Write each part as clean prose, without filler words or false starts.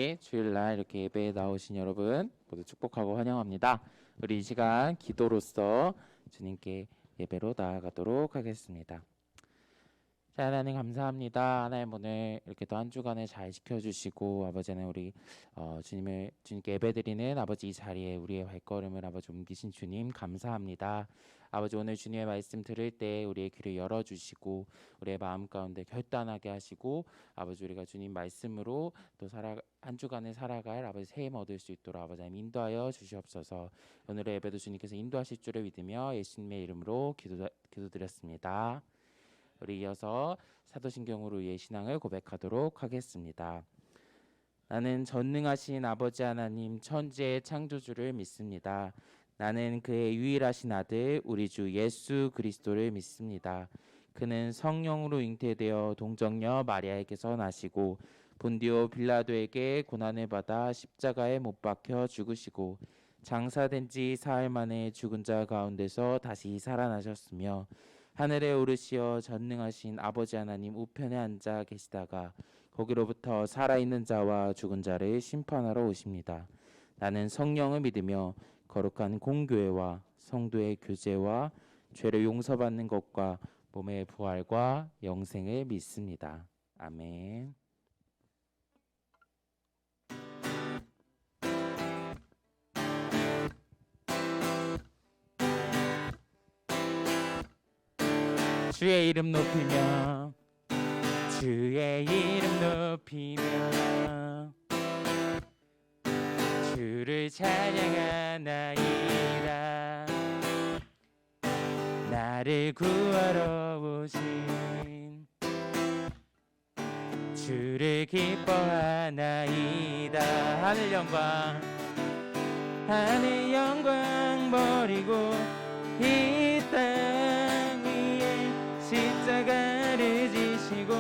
우리 주일날 이렇게 예배에 나오신 여러분 모두 축복하고 환영합니다. 우리 이 시간 기도로서 주님께 예배로 나아가도록 하겠습니다. 자, 하나님 감사합니다. 하나님 오늘 이렇게 또 한 주간을 잘 지켜주시고 아버지는 우리 주님께 예배드리는 아버지 이 자리에 우리의 발걸음을 아버지 옮기신 주님 감사합니다. 아버지 오늘 주님의 말씀 들을 때 우리의 귀를 열어주시고 우리의 마음 가운데 결단하게 하시고 아버지 우리가 주님 말씀으로 또 한 주간을 살아갈 아버지 새 힘 얻을 수 있도록 아버지 하나님 인도하여 주시옵소서. 오늘의 예배도 주님께서 인도하실 줄을 믿으며 예수님의 이름으로 기도드렸습니다. 우리 이어서 사도신경으로 우리의 신앙을 고백하도록 하겠습니다. 나는 전능하신 아버지 하나님 천지의 창조주를 믿습니다. 나는 그의 유일하신 아들 우리 주 예수 그리스도를 믿습니다. 그는 성령으로 잉태되어 동정녀 마리아에게서 나시고 본디오 빌라도에게 고난을 받아 십자가에 못 박혀 죽으시고 장사된 지 사흘 만에 죽은 자 가운데서 다시 살아나셨으며 하늘에 오르시어 전능하신 아버지 하나님 우편에 앉아 계시다가 거기로부터 살아있는 자와 죽은 자를 심판하러 오십니다. 나는 성령을 믿으며 거룩한 공교회와 성도의 교제와 죄를 용서받는 것과 몸의 부활과 영생을 믿습니다. 아멘. 주의 이름 높이며 주의 이름 높이며 주를 찬양하나이다. 나를 구하러 오신 주를 기뻐하나이다. 하늘 영광 버리고 이 땅 위에 십자가를 지시고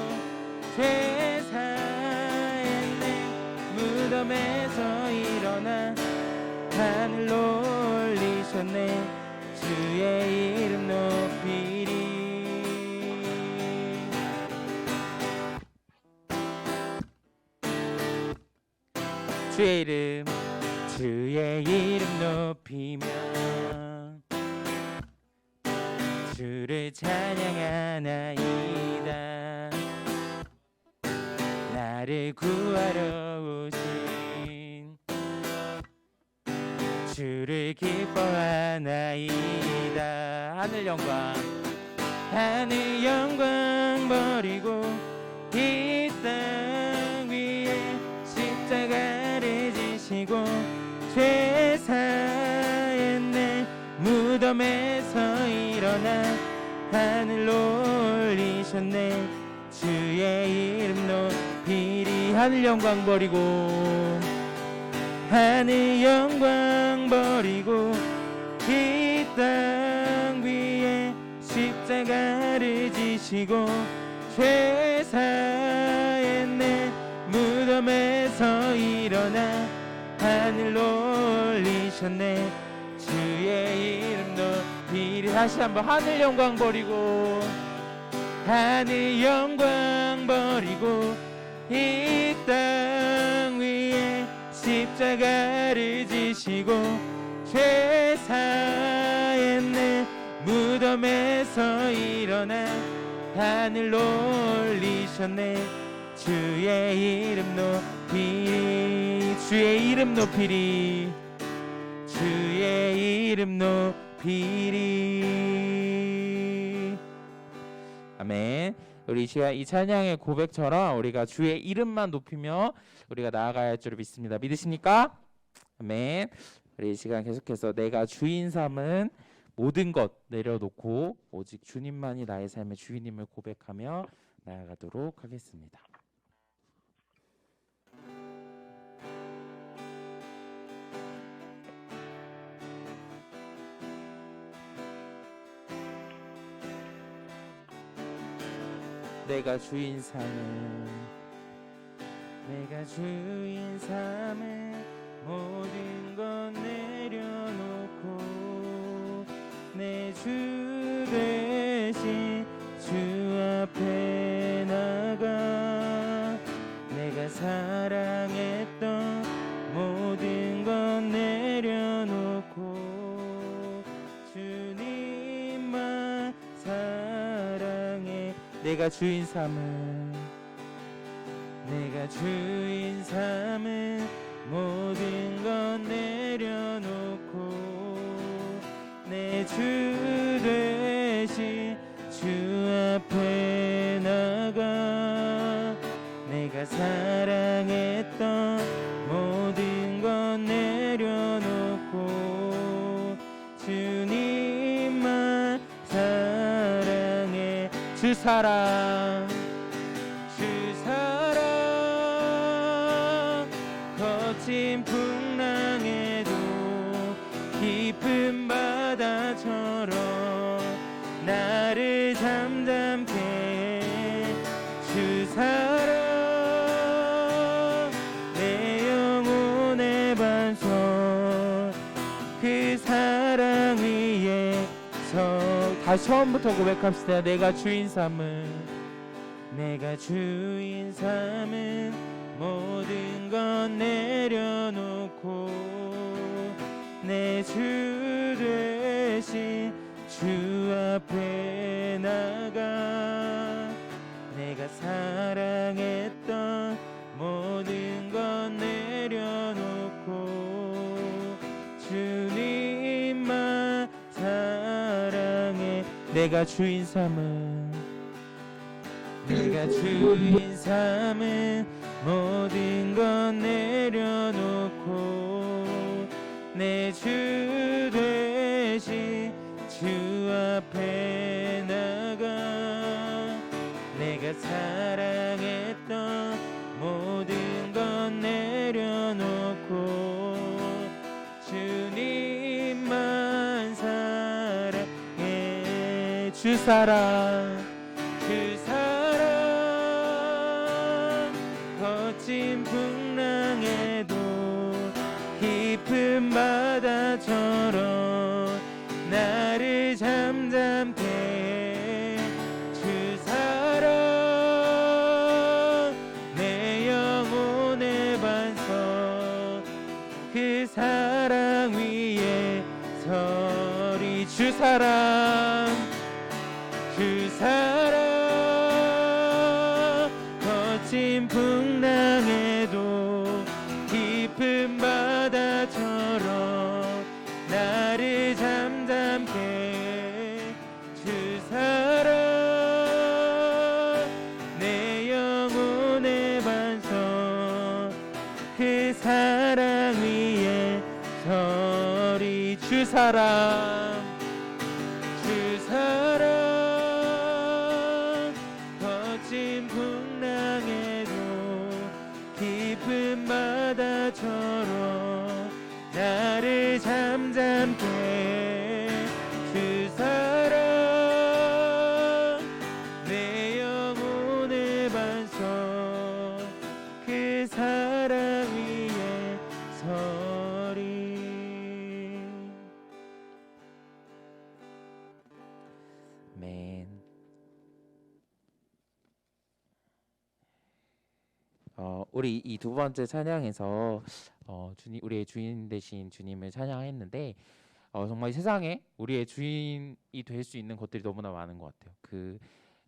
죄 사했네. 무덤에서 일어나 하늘로 올리셨네. 주의 이름 높이리. 주의 이름 높이며 주를 찬양하나이다. 나를 구하러 오신 주를 기뻐하나이다. 하늘 영광 버리고 이 땅 위에 십자가를 지시고 죄 사했네. 무덤에서 일어나 하늘로 올리셨네. 주의 이름 높이리. 하늘 영광 버리고 이 땅 위에 십자가를 지시고 죄 사했네. 무덤에서 일어나 하늘로 올리셨네. 주의 이름 높이리. 다시 한번 하늘 영광 버리고 이 땅 위에 십자가를 지시고 죄 사했네. 무덤에서 일어나 하늘로 올리셨네. 주의 이름 높이리. 주의 이름 높이리. 아멘. 우리 이 시간 이 찬양의 고백처럼 우리가 주의 이름만 높이며 우리가 나아가야 할 줄 믿습니다. 믿으십니까? 아멘. 우리 이 시간 계속해서 내가 주인 삼은 모든 것 내려놓고 오직 주님만이 나의 삶의 주인임을 고백하며 나아가도록 하겠습니다. 내가 주인 삼은 모든 것 내려놓고 내 주 대신 주 앞에 나가 내가 사랑했던 내가 주인 삼은 내가 주인 삼은 모든 것 내려놓고 내 주 되신 주 앞에 나가 내가 사랑했던 모든 것 내려놓고 주님만 사랑해 주 사랑 거친 풍랑에도 깊은 바다처럼 나를 잠잠케 해. 주 사랑 내 영혼의 반석 그 사랑 위에서 다시 처음부터 고백합시다. 내가 주인 삼은 내가 주인 삼은 모든 것 내려놓고 내 주 되신 주 앞에 나가 내가 사랑했던 모든 것 내려놓고 주님만 사랑해 내가 주인 삼은 내가 주인 삼은 모든 것 내려놓고 내 주 되신 주 앞에 나가 내가 사랑했던 모든 것 내려놓고 주님만 사랑해 주 사랑 거친 풍랑에도 깊은 바다처럼 나를 잠잠케 해. 주 사랑 내 영혼의 반석 그 사랑 위에 서리 주 사랑 거친 풍랑에도 깊은 바다처럼 나를 잠잠케 해. 주 사랑 내 영혼의 반석 그 사랑 위에 서리 주 사랑 거친 풍랑에도 깊은 바다처럼 나를 잠잠케 해. 주 사랑 내 영혼의 반석 그 사랑 위에 서리 맨 우리 이 두 번째 찬양에서 주님 우리의 주인 되신 주님을 찬양했는데 정말 세상에 우리의 주인이 될 수 있는 것들이 너무나 많은 것 같아요.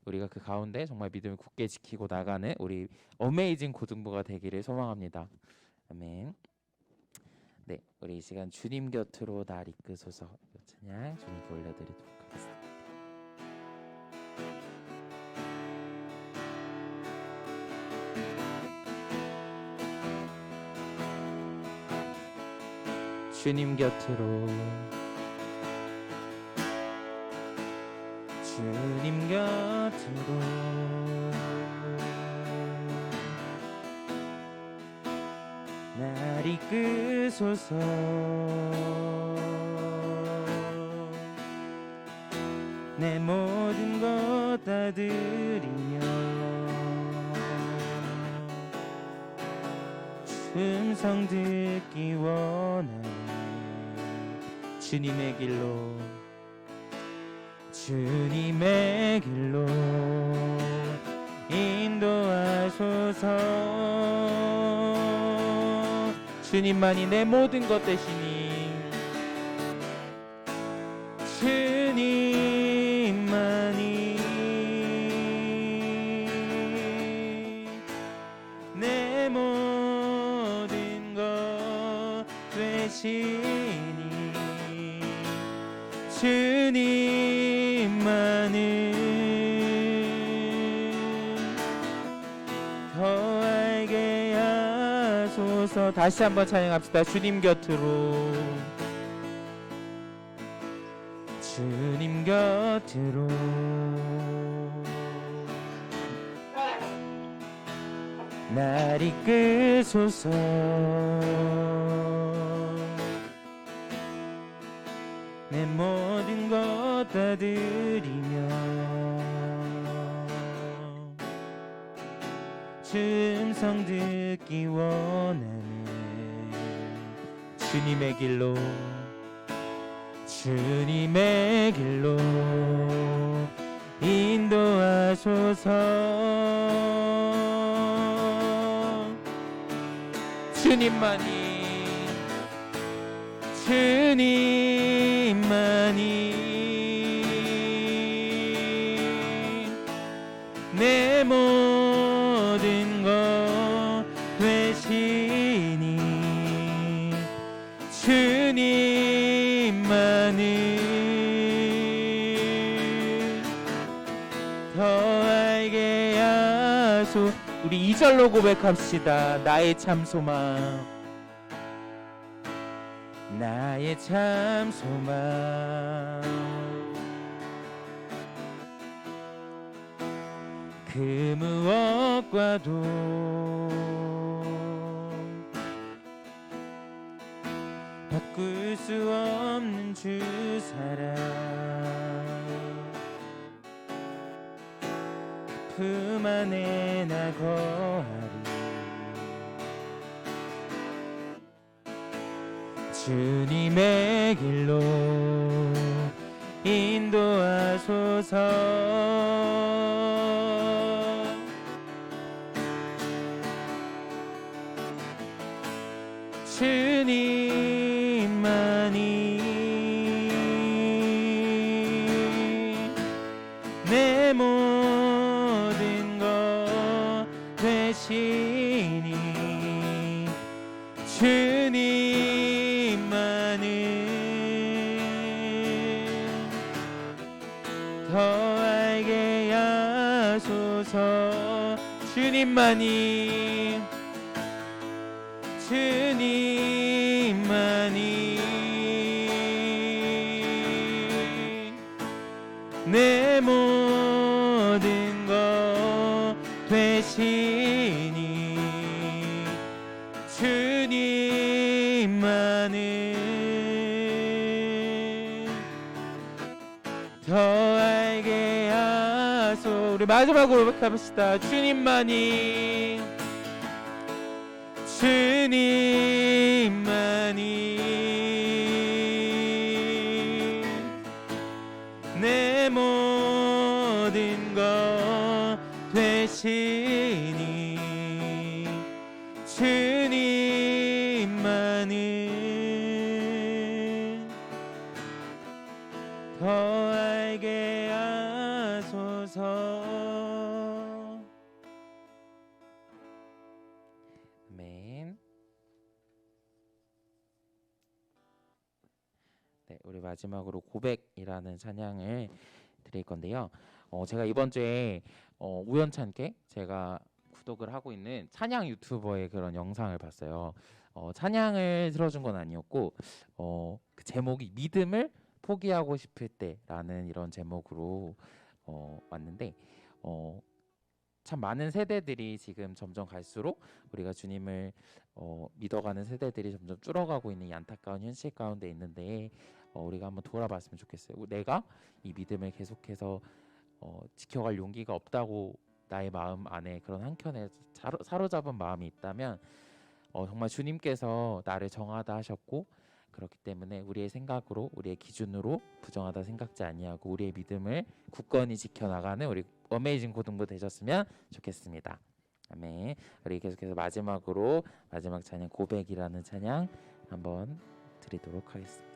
우리가 그 가운데 정말 믿음을 굳게 지키고 나가는 우리 어메이징 고등부가 되기를 소망합니다. 아멘. 네, 우리 이 시간 주님 곁으로 날 이끄소서 찬양 주님께 올려드리도록 하겠습니다. 주님 곁으로 주님 곁으로 날 이끄소서 내 모든 것 다 드리며 음성 듣기 원하네 주님의 길로 인도하소서 주님만이 내 모든 것 되시니 주님만이 되시니 주님만을 더 알게 하소서. 다시 한번 찬양합시다. 주님 곁으로, 주님 곁으로 날 이끄소서. 내 모든 것 다 드리며 주 음성 듣기 원하네. 주님의 길로, 주님의 길로 인도하소서. 주님만이 내 모든 것 되시니 주님만을 더 알게 하소. 우리 2절로 고백합시다. 나의 참 소망, 나의 참 소망, 그 무엇과도 바꿀 수 없는 주 사랑, 품 안에 나 거하리. 주님의 길로 인도하소서. 주님만이 내 모든 것 되시니 주님만을 더 알게 하소서. 주님만이 내 모든 것 되시니 주님만을 더 알게 하소. 우리 마지막으로 고백합시다. 주님만이 내 모든 것 되시니 주님만을 더 알게 하소서. 아멘. 네, 우리 마지막으로 고백이라는 찬양을 드릴 건데요. 제가 이번 주에 우연찮게 제가 구독을 하고 있는 찬양 유튜버의 그런 영상을 봤어요. 찬양을 틀어준 건 아니었고 그 제목이 믿음을 포기하고 싶을 때라는 이런 제목으로 왔는데 참 많은 세대들이 지금 점점 갈수록 우리가 주님을 믿어가는 세대들이 점점 줄어가고 있는 이 안타까운 현실 가운데 있는데 우리가 한번 돌아봤으면 좋겠어요. 내가 이 믿음을 계속해서 지켜갈 용기가 없다고 나의 마음 안에 그런 한켠에 사로잡은 마음이 있다면 정말 주님께서 나를 정하다 하셨고 그렇기 때문에 우리의 생각으로 우리의 기준으로 부정하다 생각지 아니하고 우리의 믿음을 굳건히 지켜나가는 우리 어메이징 고등부 되셨으면 좋겠습니다. 아멘. 우리 계속해서 마지막으로 마지막 찬양 고백이라는 찬양 한번 드리도록 하겠습니다.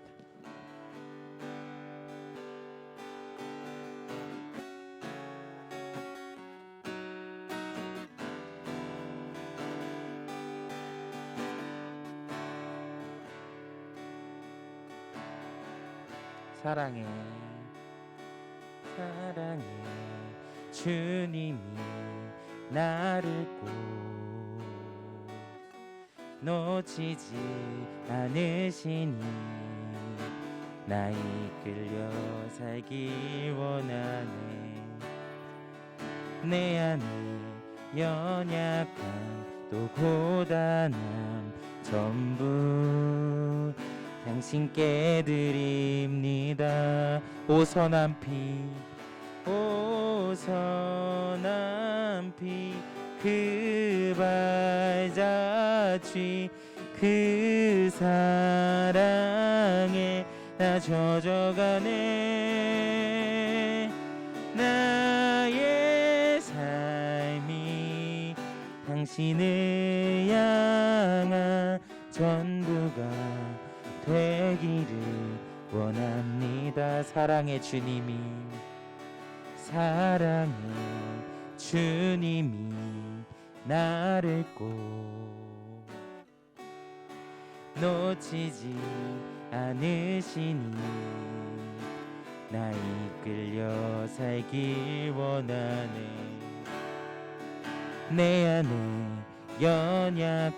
사랑해 사랑해 주님이 나를 꼭 놓치지 않으시니 나 이끌려 살기 원하네. 내 안에 연약함 또 고단함 전부 당신께 드립니다. 오선한 피 오선한 피 그 발자취 그 사랑에 나 젖어가네. 나의 삶이 당신을 향한 전부가 되기를 원합니다. 사랑의 주님이 사랑의 주님이 나를 꼭 놓치지 않으시니 나 이끌려 살길 원하네. 내 안에 연약함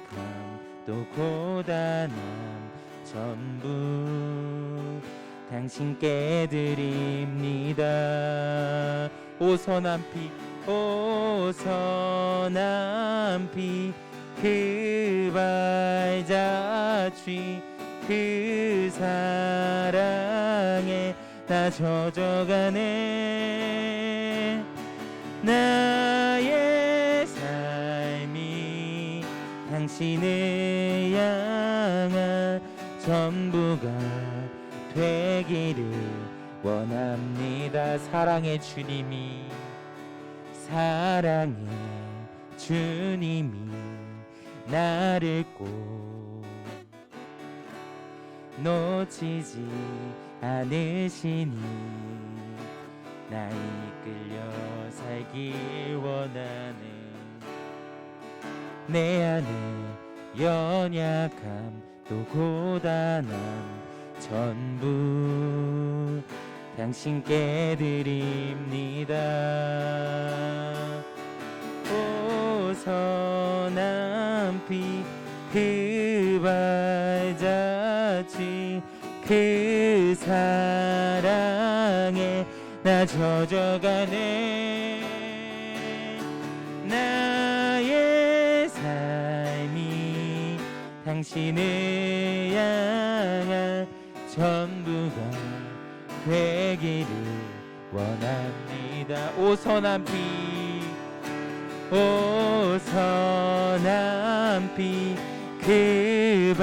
또 고단함 전부 당신께 드립니다. 오선한 피 오선한 피 그 발자취 그 사랑에 나 젖어가네. 나의 삶이 당신을 향한 전부가 되기를 원합니다. 사랑의 주님이 사랑의 주님이 나를 꼭 놓치지 않으시니 나 이끌려 살길 원하네. 내 안에 연약함 또 고단함 전부 당신께 드립니다. 오선한 피 그 발자취 그 사랑에 나 젖어가네. 나의 삶이 당신을 향한 전부가 되기를 원합니다. 오선한 피 오선한 피 그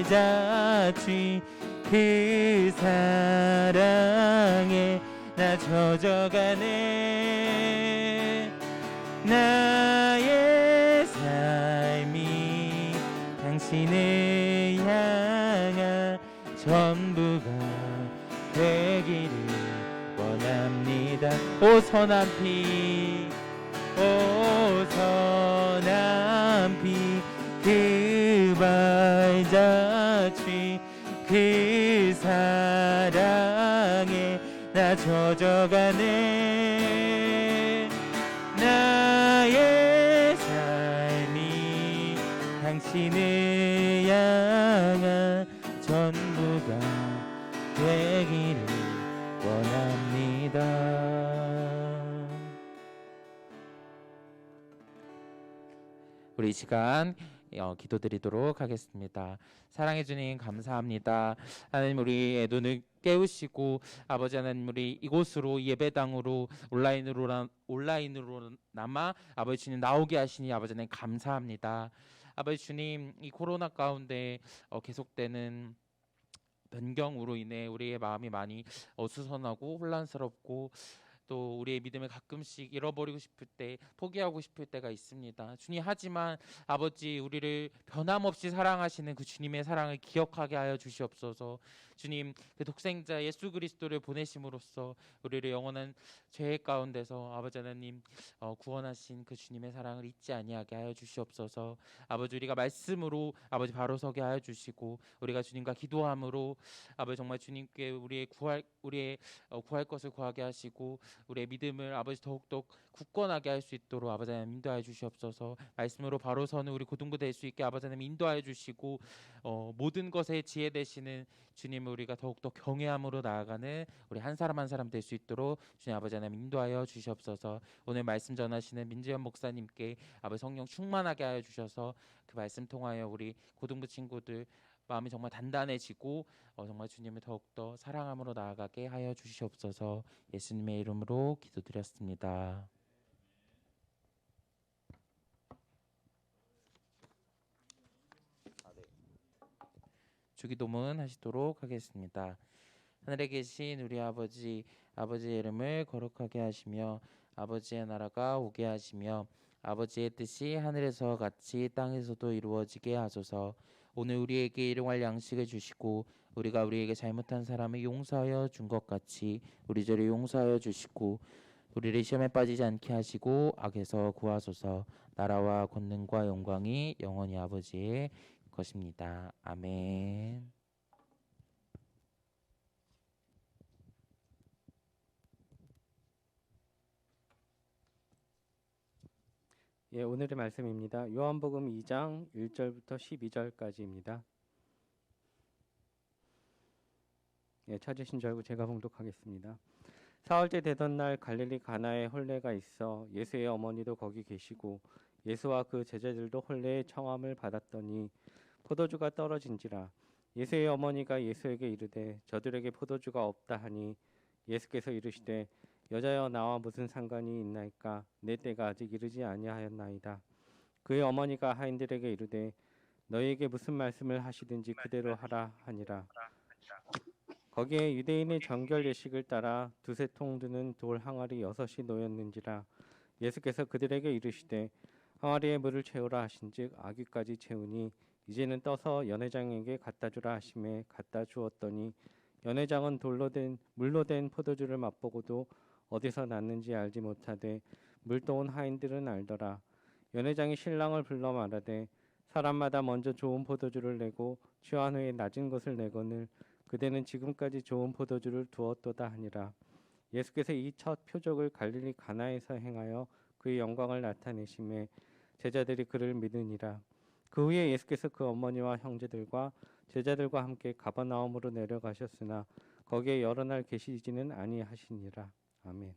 발자취 그 사랑에 나 젖어가네. 나의 삶이 당신을 향한 전부가 되기를 원합니다. 오선한 피 오선한 피 그 발자취 그 사랑에 나 젖어가네. 나의 삶이 당신을 향한 전부가 되기를 원합니다. 우리 이 시간 기도드리도록 하겠습니다. 사랑해 주님 감사합니다. 하나님 우리의 눈을 깨우시고 아버지 하나님 우리 이곳으로 예배당으로 온라인으로나마 아버지 주님 나오게 하시니 아버지 하나님 감사합니다. 아버지 주님 이 코로나 가운데 계속되는 변경으로 인해 우리의 마음이 많이 어수선하고 혼란스럽고 또 우리의 믿음을 가끔씩 잃어버리고 싶을 때, 포기하고 싶을 때가 있습니다. 주님, 하지만 아버지, 우리를 변함없이 사랑하시는 그 주님의 사랑을 기억하게 하여 주시옵소서. 주님, 그 독생자 예수 그리스도를 보내심으로써 우리를 영원한 죄 가운데서 아버지 하나님 구원하신 그 주님의 사랑을 잊지 아니하게 하여 주시옵소서. 아버지, 우리가 말씀으로 아버지 바로 서게 하여 주시고, 우리가 주님과 기도함으로 아버지 정말 주님께 우리의 구할 것을 구하게 하시고, 우리의 믿음을 아버지 더욱더 굳건하게 할 수 있도록 아버지 하나님 인도하여 주시옵소서. 말씀으로 바로 서는 우리 고등부 될 수 있게 아버지 하나님 인도하여 주시고, 모든 것에 지혜 되시는 주님을 우리가 더욱더 경외함으로 나아가는 우리 한 사람 한 사람 될 수 있도록 주님 아버지 하나님 인도하여 주시옵소서. 오늘 말씀 전하시는 민재현 목사님께 아버지 성령 충만하게 하여 주셔서 그 말씀 통하여 우리 고등부 친구들 마음이 정말 단단해지고 정말 주님을 더욱더 사랑함으로 나아가게 하여 주시옵소서. 예수님의 이름으로 기도드렸습니다. 주기도문 하시도록 하겠습니다. 하늘에 계신 우리 아버지, 아버지의 이름을 거룩하게 하시며 아버지의 나라가 오게 하시며 아버지의 뜻이 하늘에서 같이 땅에서도 이루어지게 하소서. 오늘 우리에게 일용할 양식을 주시고 우리가 우리에게 잘못한 사람을 용서하여 준 것 같이 우리 죄를 용서하여 주시고 우리를 시험에 빠지지 않게 하시고 악에서 구하소서. 나라와 권능과 영광이 영원히 아버지의 것입니다. 아멘. 예, 오늘의 말씀입니다. 요한복음 2장 1절부터 12절까지입니다. 예, 찾으신 줄 알고 제가 봉독하겠습니다. 사흘째 되던 날 갈릴리 가나에 혼례가 있어 예수의 어머니도 거기 계시고 예수와 그 제자들도 혼례의 청함을 받았더니 포도주가 떨어진지라. 예수의 어머니가 예수에게 이르되 저들에게 포도주가 없다 하니 예수께서 이르시되 여자여 나와 무슨 상관이 있나이까 내 때가 아직 이르지 아니하였나이다. 그의 어머니가 하인들에게 이르되 너희에게 무슨 말씀을 하시든지 그대로 하라 하니라. 거기에 유대인의 정결 예식을 따라 두세 통 드는 돌 항아리 6이 놓였는지라. 예수께서 그들에게 이르시되 항아리에 물을 채우라 하신즉 아귀까지 채우니 이제는 떠서 연회장에게 갖다 주라 하심에 갖다 주었더니 연회장은 물로 된 포도주를 맛보고도 어디서 났는지 알지 못하되 물도온 하인들은 알더라. 연회장이 신랑을 불러 말하되 사람마다 먼저 좋은 포도주를 내고 취한 후에 낮은 것을 내거늘 그대는 지금까지 좋은 포도주를 두었도다 하니라. 예수께서 이 첫 표적을 갈릴리 가나에서 행하여 그의 영광을 나타내심에 제자들이 그를 믿으니라. 그 후에 예수께서 그 어머니와 형제들과 제자들과 함께 가버나움으로 내려가셨으나 거기에 여러 날 계시지는 아니하시니라. 아멘.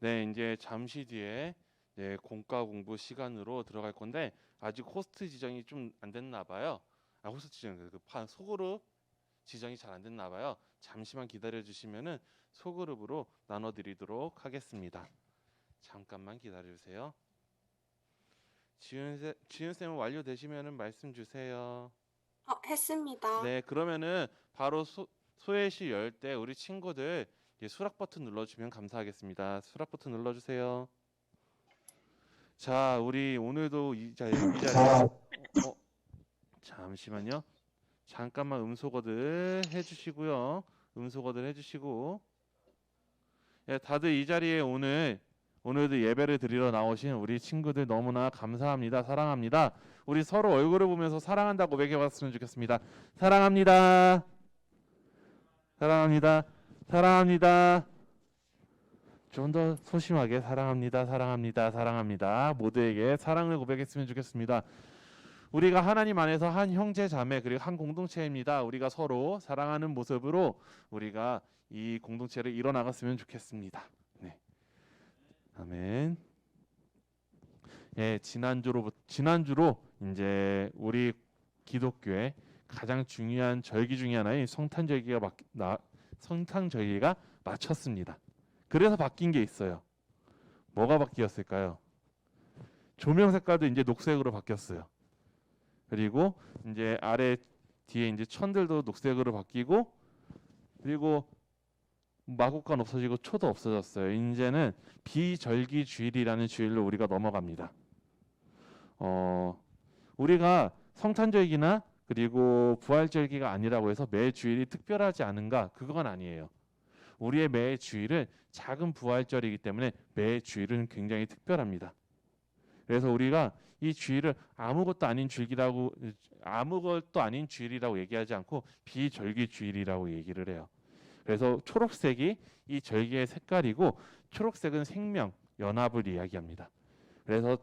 네, 이제 잠시 뒤에 공과 공부 시간으로 들어갈 건데 아직 호스트 지정이 좀 안 됐나 봐요. 호스트 지정 소그룹 지정이 잘 안 됐나 봐요. 잠시만 기다려 주시면은 소그룹으로 나눠 드리도록 하겠습니다. 잠깐만 기다려 주세요. 지은 쌤은 완료되시면은 말씀 주세요. 했습니다. 네, 그러면은 바로 소회시 열 때 우리 친구들 수락 버튼 눌러주면 감사하겠습니다. 수락 버튼 눌러주세요. 자, 우리 오늘도 이 자리에 잠시만요. 잠깐만 음소거들 해주시고요. 음소거들 해주시고, 예, 다들 이 자리에 오늘도 예배를 드리러 나오신 우리 친구들 너무나 감사합니다. 사랑합니다. 우리 서로 얼굴을 보면서 사랑한다고 고백해봤으면 좋겠습니다. 사랑합니다. 사랑합니다. 사랑합니다. 좀 더 소심하게 사랑합니다. 사랑합니다. 사랑합니다. 모두에게 사랑을 고백했으면 좋겠습니다. 우리가 하나님 안에서 한 형제 자매 그리고 한 공동체입니다. 우리가 서로 사랑하는 모습으로 우리가 이 공동체를 이뤄나갔으면 좋겠습니다. 네. 아멘. 예, 지난주로 이제 우리 기독교의 가장 중요한 절기 중에 하나인 성탄절기가 마쳤습니다. 그래서 바뀐 게 있어요. 뭐가 바뀌었을까요? 조명 색깔도 이제 녹색으로 바뀌었어요. 그리고 이제 아래 뒤에 이제 천들도 녹색으로 바뀌고, 그리고 마구간 없어지고 초도 없어졌어요. 이제는 비절기 주일이라는 주일로 우리가 넘어갑니다. 우리가 성탄절기나 그리고 부활절기가 아니라고 해서 매 주일이 특별하지 않은가? 그건 아니에요. 우리의 매 주일은 작은 부활절이기 때문에 매 주일은 굉장히 특별합니다. 그래서 우리가 이 주일을 아무것도 아닌 주일이라고 얘기하지 않고 비절기 주일이라고 얘기를 해요. 그래서 초록색이 이 절기의 색깔이고, 초록색은 생명, 연합을 이야기합니다. 그래서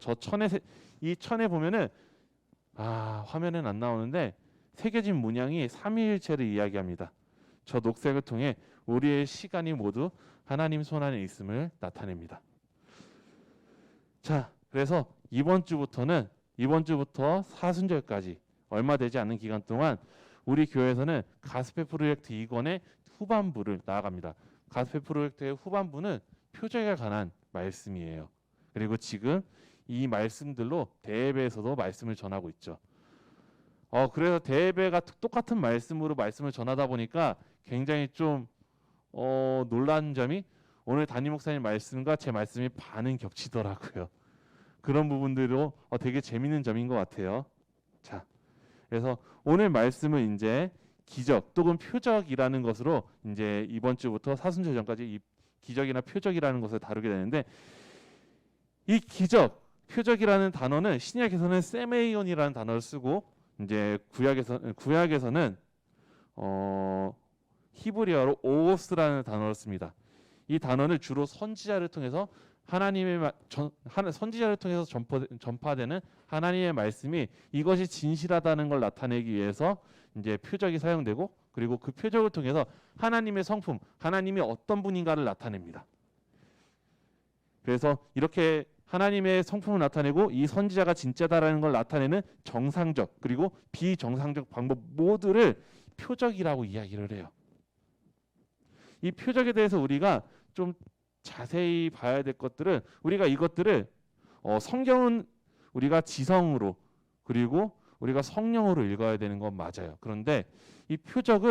이 천에 보면은 화면엔 안 나오는데 새겨진 문양이 삼위일체를 이야기합니다. 저 녹색을 통해 우리의 시간이 모두 하나님 손 안에 있음을 나타냅니다. 자, 그래서 이번 주부터 사순절까지 얼마 되지 않는 기간 동안 우리 교회에서는 가스페 프로젝트 2권의 후반부를 나아갑니다. 가스페 프로젝트의 후반부는 표적에 관한 말씀이에요. 그리고 지금 이 말씀들로 대예배에서도 말씀을 전하고 있죠. 그래서 대예배가 똑같은 말씀으로 말씀을 전하다 보니까 굉장히 좀 놀란 점이, 오늘 담임 목사님 말씀과 제 말씀이 반은 겹치더라고요. 그런 부분들로 되게 재밌는 점인 것 같아요. 자, 그래서 오늘 말씀은 이제 기적 또는 표적이라는 것으로 이제 이번 주부터 사순절 전까지 이 기적이나 표적이라는 것을 다루게 되는데, 이 기적, 표적이라는 단어는 신약에서는 세메이온이라는 단어를 쓰고, 이제 구약에서는 히브리어로 오스라는 단어를 씁니다. 이 단어는 주로 선지자를 통해서 전파되는 하나님의 말씀이 이것이 진실하다는 걸 나타내기 위해서 이제 표적이 사용되고, 그리고 그 표적을 통해서 하나님의 성품, 하나님이 어떤 분인가를 나타냅니다. 그래서 이렇게 하나님의 성품을 나타내고 이 선지자가 진짜다라는 걸 나타내는 정상적 그리고 비정상적 방법 모두를 표적이라고 이야기를 해요. 이 표적에 대해서 우리가 좀 자세히 봐야 될 것들은, 우리가 이것들을 성경은 우리가 지성으로 그리고 우리가 성령으로 읽어야 되는 건 맞아요. 그런데 이 표적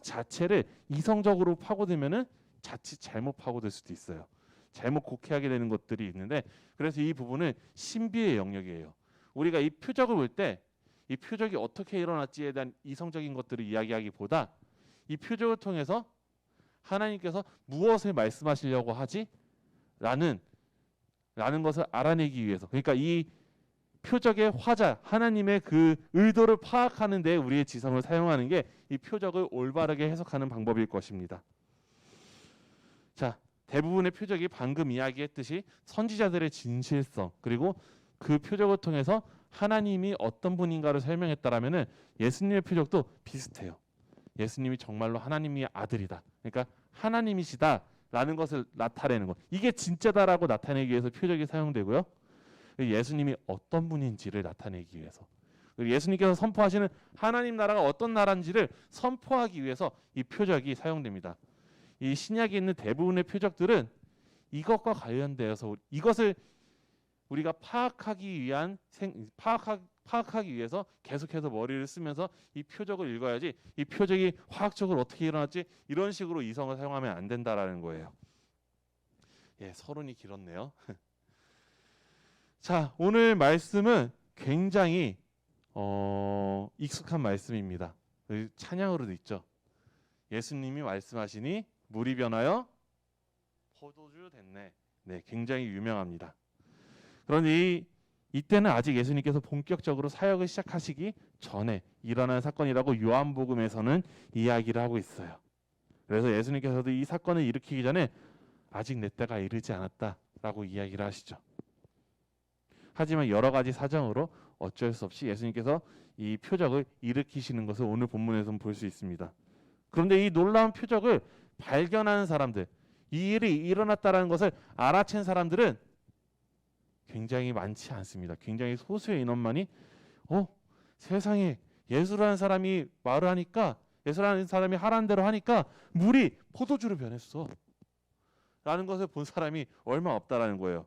자체를 이성적으로 파고들면은 자칫 잘못 파고들 수도 있어요. 잘못 곡해하게 되는 것들이 있는데, 그래서 이 부분은 신비의 영역이에요. 우리가 이 표적을 볼 때 이 표적이 어떻게 일어났지에 대한 이성적인 것들을 이야기하기보다 이 표적을 통해서 하나님께서 무엇을 말씀하시려고 하지? 라는 것을 알아내기 위해서, 그러니까 이 표적의 화자, 하나님의 그 의도를 파악하는 데 우리의 지성을 사용하는 게 이 표적을 올바르게 해석하는 방법일 것입니다. 자, 대부분의 표적이 방금 이야기했듯이 선지자들의 진실성, 그리고 그 표적을 통해서 하나님이 어떤 분인가를 설명했다라면은 예수님의 표적도 비슷해요. 예수님이 정말로 하나님의 아들이다, 그러니까 하나님이시다라는 것을 나타내는 것, 이게 진짜다라고 나타내기 위해서 표적이 사용되고요. 예수님이 어떤 분인지를 나타내기 위해서, 예수님께서 선포하시는 하나님 나라가 어떤 나라인지를 선포하기 위해서 이 표적이 사용됩니다. 이 신약에 있는 대부분의 표적들은 이것과 관련되어서 이것을 우리가 파악하기 위해서 계속해서 머리를 쓰면서 이 표적을 읽어야지, 이 표적이 화학적으로 어떻게 일어났지, 이런 식으로 이성을 사용하면 안 된다라는 거예요. 예, 서론이 길었네요. 자, 오늘 말씀은 굉장히 익숙한 말씀입니다. 찬양으로도 있죠. 예수님이 말씀하시니 물이 변하여 포도주 됐네. 네, 굉장히 유명합니다. 그런데 이때는 아직 예수님께서 본격적으로 사역을 시작하시기 전에 일어난 사건이라고 요한복음에서는 이야기를 하고 있어요. 그래서 예수님께서도 이 사건을 일으키기 전에 아직 내 때가 이르지 않았다라고 이야기를 하시죠. 하지만 여러 가지 사정으로 어쩔 수 없이 예수님께서 이 표적을 일으키시는 것을 오늘 본문에서는 볼 수 있습니다. 그런데 이 놀라운 표적을 발견하는 사람들, 이 일이 일어났다는 것을 알아챈 사람들은 굉장히 많지 않습니다. 굉장히 소수의 인원만이 세상에 예수라는 사람이 말을 하니까, 예수라는 사람이 하라는 대로 하니까 물이 포도주로 변했어 라는 것을 본 사람이 얼마 없다라는 거예요.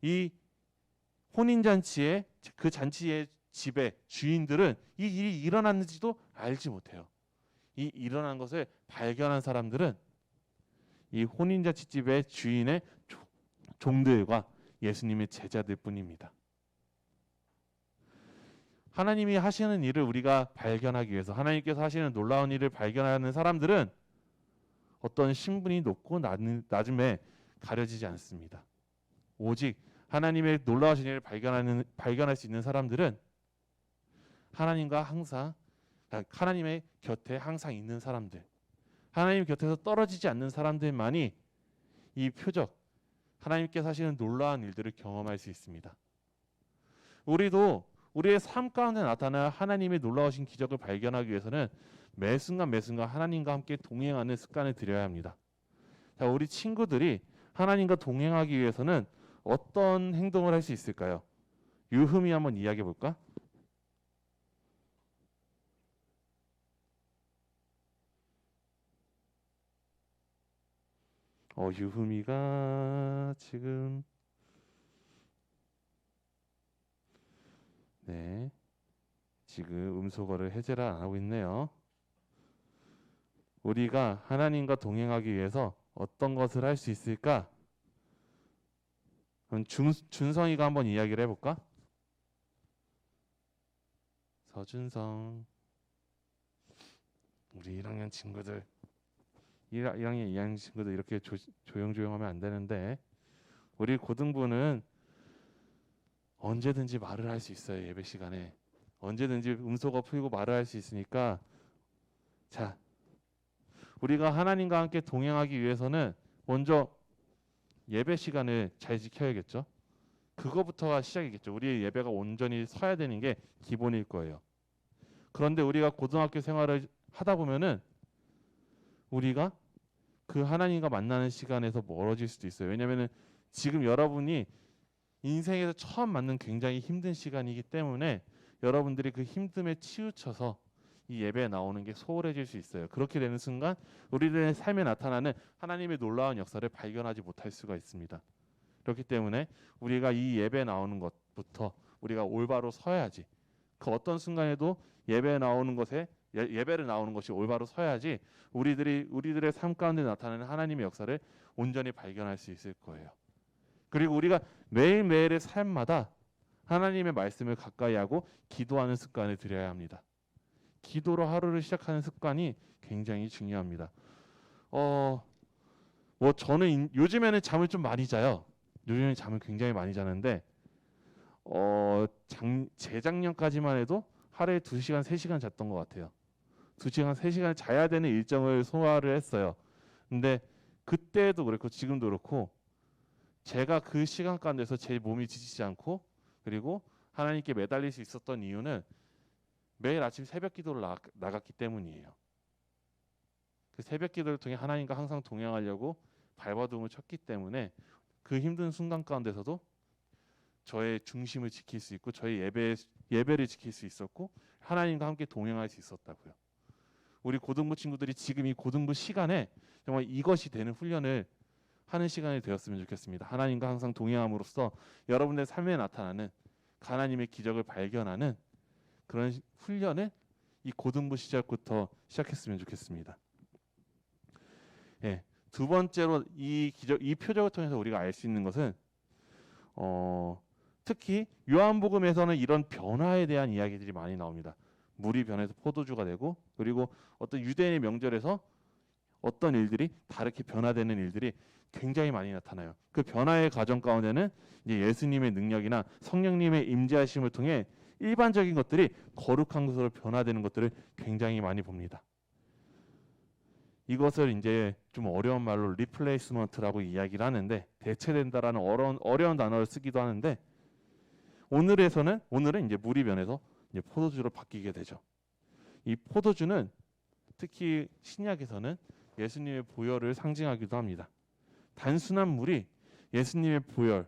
이 혼인잔치의 그 잔치의 집의 주인들은 이 일이 일어났는지도 알지 못해요. 이 일어난 것을 발견한 사람들은 이 혼인잔치 집의 주인의 종들과 예수님의 제자들 뿐입니다. 하나님이 하시는 일을 우리가 발견하기 위해서, 하나님께서 하시는 놀라운 일을 발견하는 사람들은 어떤 신분이 높고 낮음에 가려지지 않습니다. 오직 하나님의 놀라우신 일을 발견할 수 있는 사람들은 하나님의 곁에 항상 있는 사람들, 하나님 곁에서 떨어지지 않는 사람들만이 이 표적, 하나님께서 하시는 놀라운 일들을 경험할 수 있습니다. 우리도 우리의 삶 가운데 나타난 하나님의 놀라우신 기적을 발견하기 위해서는 매 순간 하나님과 함께 동행하는 습관을 들여야 합니다. 자, 우리 친구들이 하나님과 동행하기 위해서는 어떤 행동을 할 수 있을까요? 유흠이 한번 이야기해 볼까? 유흠이가 지금 지금 음소거를 해제를 안 하고 있네요. 우리가 하나님과 동행하기 위해서 어떤 것을 할 수 있을까? 그럼 준성이가 한번 이야기를 해볼까? 서준성, 우리 1학년 친구들, 1학년 2학년 친구들 이렇게 조용조용하면 안 되는데, 우리 고등부는 언제든지 말을 할 수 있어요. 예배 시간에 언제든지 음소거 풀고 말을 할 수 있으니까, 자, 우리가 하나님과 함께 동행하기 위해서는 먼저 예배 시간을 잘 지켜야겠죠. 그거부터가 시작이겠죠. 우리의 예배가 온전히 서야 되는 게 기본일 거예요. 그런데 우리가 고등학교 생활을 하다 보면은 우리가 그 하나님과 만나는 시간에서 멀어질 수도 있어요. 왜냐면은 지금 여러분이 인생에서 처음 맞는 굉장히 힘든 시간이기 때문에 여러분들이 그 힘듦에 치우쳐서 이 예배에 나오는 게 소홀해질 수 있어요. 그렇게 되는 순간 우리들의 삶에 나타나는 하나님의 놀라운 역사를 발견하지 못할 수가 있습니다. 그렇기 때문에 우리가 이 예배에 나오는 것부터 우리가 올바로 서야지. 그 어떤 순간에도 예배를 나오는 것이 올바로 서야지 우리들의 삶 가운데 나타나는 하나님의 역사를 온전히 발견할 수 있을 거예요. 그리고 우리가 매일매일의 삶마다 하나님의 말씀을 가까이 하고 기도하는 습관을 들여야 합니다. 기도로 하루를 시작하는 습관이 굉장히 중요합니다. 저는 요즘에는 잠을 좀 많이 자요. 요즘에는 잠을 굉장히 많이 자는데 재작년까지만 해도 하루에 2시간, 3시간 잤던 것 같아요. 2시간, 3시간 자야 되는 일정을 소화를 했어요. 근데 그때도 그렇고 지금도 그렇고 제가 그 시간 가운데서 제 몸이 지치지 않고 그리고 하나님께 매달릴 수 있었던 이유는 매일 아침 새벽 기도를 나갔기 때문이에요. 그 새벽 기도를 통해 하나님과 항상 동행하려고 발버둥을 쳤기 때문에 그 힘든 순간 가운데서도 저의 중심을 지킬 수 있고 저의 예배를 지킬 수 있었고 하나님과 함께 동행할 수 있었다고요. 우리 고등부 친구들이 지금 이 고등부 시간에 정말 이것이 되는 훈련을 하는 시간이 되었으면 좋겠습니다. 하나님과 항상 동행함으로써 여러분의 삶에 나타나는 하나님의 기적을 발견하는 그런 훈련을 이 고등부 시절부터 시작했으면 좋겠습니다. 두 번째로 이 표적을 통해서 우리가 알 수 있는 것은 특히 요한복음에서는 이런 변화에 대한 이야기들이 많이 나옵니다. 물이 변해서 포도주가 되고 그리고 어떤 유대인의 명절에서 어떤 일들이 다르게 변화되는 일들이 굉장히 많이 나타나요. 그 변화의 과정 가운데는 이제 예수님의 능력이나 성령님의 임재하심을 통해 일반적인 것들이 거룩한 것으로 변화되는 것들을 굉장히 많이 봅니다. 이것을 이제 좀 어려운 말로 리플레이스먼트라고 이야기를 하는데 대체된다라는 어려운 단어를 쓰기도 하는데 오늘은 이제 물이 변해서 이제 포도주로 바뀌게 되죠. 이 포도주는 특히 신약에서는 예수님의 보혈을 상징하기도 합니다. 단순한 물이 예수님의 보혈,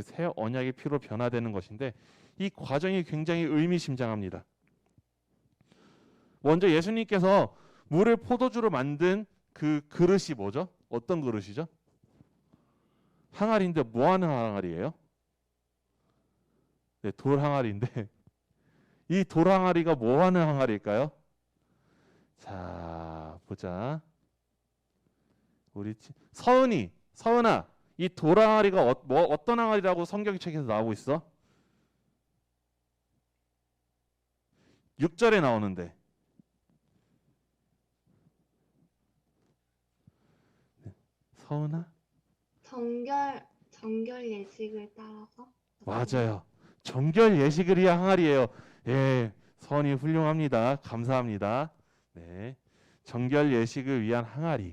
새 언약의 피로 변화되는 것인데 이 과정이 굉장히 의미심장합니다. 먼저 예수님께서 물을 포도주로 만든 그 그릇이 뭐죠? 어떤 그릇이죠? 항아리인데 뭐 하는 항아리예요? 네, 돌 항아리인데 이 돌 항아리가 뭐 하는 항아리일까요? 자, 보자. 우리 서은아, 이 돌 항아리가 어떤 항아리라고 성경 책에서 나오고 있어? 6절에 나오는데. 네, 서은아? 정결 예식을 따라서. 맞아요. 정결 예식을 위한 항아리예요. 예, 선이 훌륭합니다. 감사합니다. 네, 정결 예식을 위한 항아리.